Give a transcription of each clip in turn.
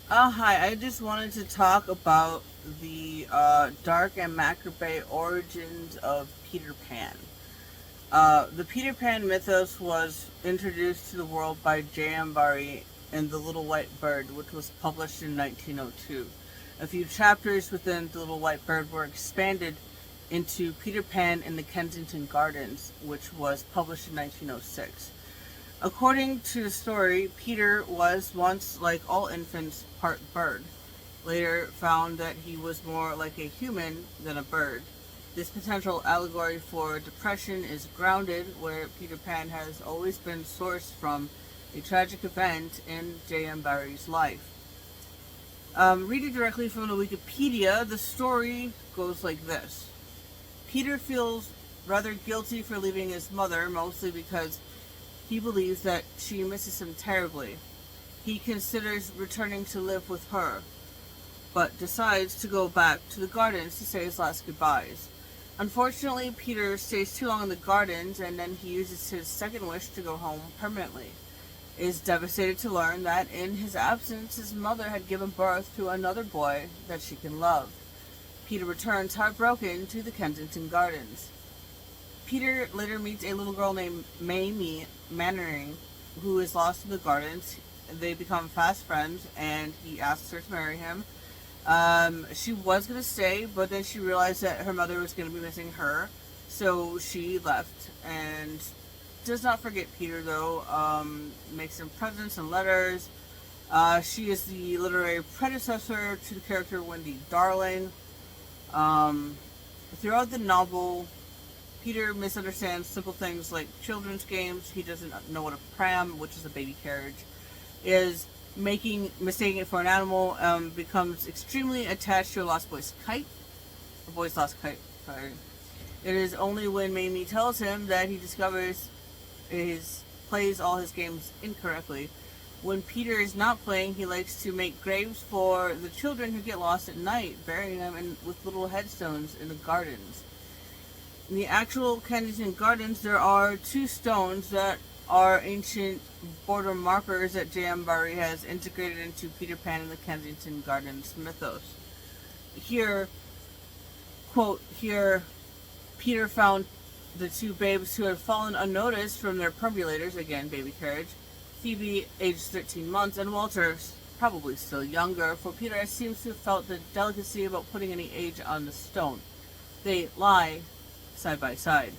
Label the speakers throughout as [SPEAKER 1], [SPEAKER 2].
[SPEAKER 1] Hi, I just wanted to talk about the dark and macabre origins of Peter Pan. The Peter Pan mythos was introduced to the world by J.M. Barrie in The Little White Bird, which was published in 1902. A few chapters within The Little White Bird were expanded into Peter Pan in the Kensington Gardens, which was published in 1906. According to the story, Peter was once, like all infants, part bird. Later found that he was more like a human than a bird. This potential allegory for depression is grounded where Peter Pan has always been sourced from a tragic event in J.M. Barrie's life. Reading directly from the Wikipedia, the story goes like this. Peter feels rather guilty for leaving his mother, mostly because he believes that she misses him terribly. He considers returning to live with her, but decides to go back to the gardens to say his last goodbyes. Unfortunately, Peter stays too long in the gardens and then he uses his second wish to go home permanently. He is devastated to learn that in his absence, his mother had given birth to another boy that she can love. Peter returns heartbroken to the Kensington Gardens. Peter later meets a little girl named Mamie Mannering, who is lost in the gardens. They become fast friends, and he asks her to marry him. She was going to stay, but then she realized that her mother was going to be missing her, so she left and does not forget Peter, though. Makes him presents and letters. She is the literary predecessor to the character Wendy Darling. Um, Throughout the novel, Peter misunderstands simple things like children's games. He doesn't know what a pram, which is a baby carriage, is. Mistaking it for an animal, becomes extremely attached to a lost boy's kite. A boy's lost kite, sorry. It is only when Mamie tells him that he discovers his plays all his games incorrectly. When Peter is not playing, he likes to make graves for the children who get lost at night, burying them with little headstones in the gardens. In the actual Kensington Gardens, there are two stones that are ancient border markers that J.M. Barrie has integrated into Peter Pan and the Kensington Gardens mythos. Here, quote, here, Peter found the two babes who had fallen unnoticed from their perambulators, again, baby carriage, Phoebe, aged 13 months, and Walter, probably still younger, for Peter seems to have felt the delicacy about putting any age on the stone. They lie side by side.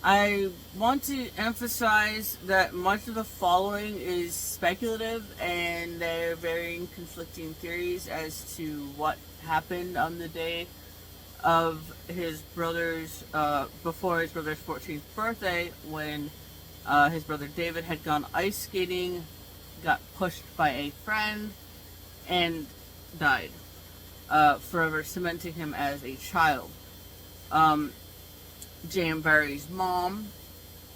[SPEAKER 1] I want to emphasize that much of the following is speculative and there are varying conflicting theories as to what happened on the day of his brother's, before his brother's 14th birthday, when his brother David had gone ice skating, got pushed by a friend, and died, forever cementing him as a child. Um, J.M. Barrie's mom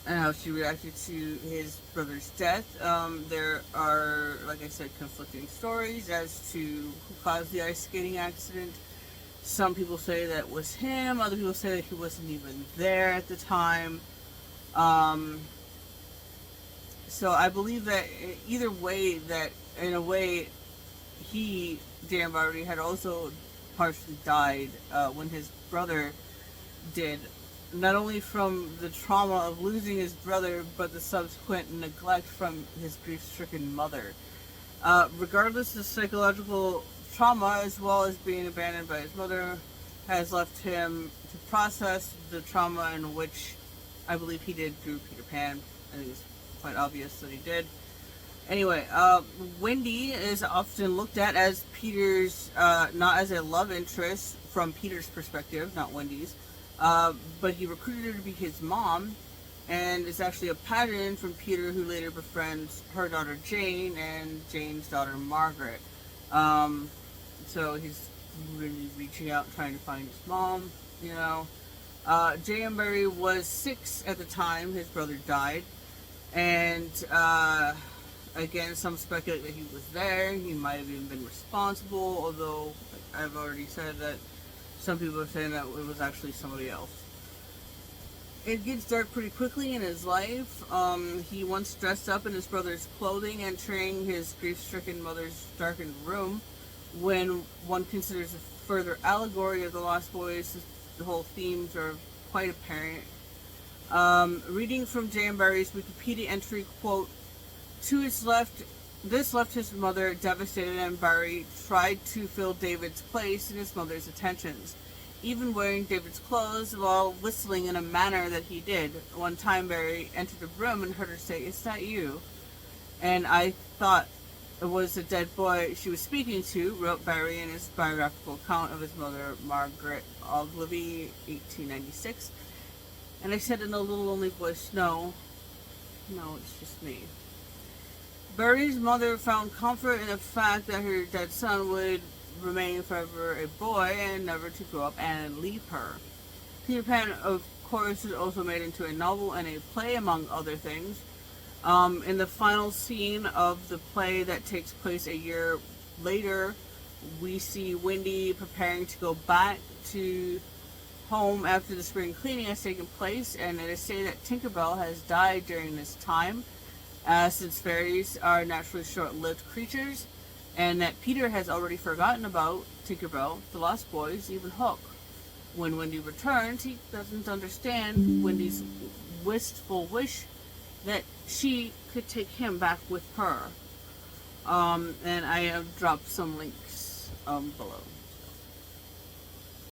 [SPEAKER 1] and how she reacted to his brother's death. There are, like I said, conflicting stories as to who caused the ice skating accident. Some people say that it was him. Other people say that he wasn't even there at the time. Um, so I believe that either way, that in a way, J.M. Barrie, had also partially died when his brother did, not only from the trauma of losing his brother, but the subsequent neglect from his grief-stricken mother. Regardless, the psychological trauma, as well as being abandoned by his mother, has left him to process the trauma in which I believe he did through Peter Pan. I think it's quite obvious that he did. Anyway, Wendy is often looked at as Peter's, not as a love interest from Peter's perspective, not Wendy's, but he recruited her to be his mom, and it's actually a pattern from Peter, who later befriends her daughter Jane and Jane's daughter Margaret. So he's really reaching out, trying to find his mom, you know. J.M. Barrie was 6 at the time his brother died, and again, some speculate that he was there. He might have even been responsible, although I've already said that some people are saying that it was actually somebody else. It gets dark pretty quickly in his life. He once dressed up in his brother's clothing, entering his grief-stricken mother's darkened room. When one considers a further allegory of the Lost Boys, the whole themes are quite apparent. Reading from J.M. Barrie's Wikipedia entry, quote, to his left, this left his mother devastated, and Barrie tried to fill David's place in his mother's attentions, even wearing David's clothes while whistling in a manner that he did. One time Barrie entered a room and heard her say, "Is that you?" And I thought it was the dead boy she was speaking to, wrote Barrie in his biographical account of his mother, Margaret Ogilvy, 1896. And I said in a little lonely voice, no, it's just me. Barrie's mother found comfort in the fact that her dead son would remain forever a boy and never to grow up and leave her. Peter Pan, of course, is also made into a novel and a play, among other things. In the final scene of the play that takes place a year later, we see Wendy preparing to go back to home after the spring cleaning has taken place, and it is stated that Tinkerbell has died during this time, since fairies are naturally short-lived creatures, and that Peter has already forgotten about Tinkerbell, the Lost Boys, even Hook. When Wendy returns, he doesn't understand Wendy's wistful wish that she could take him back with her. And I have dropped some links below.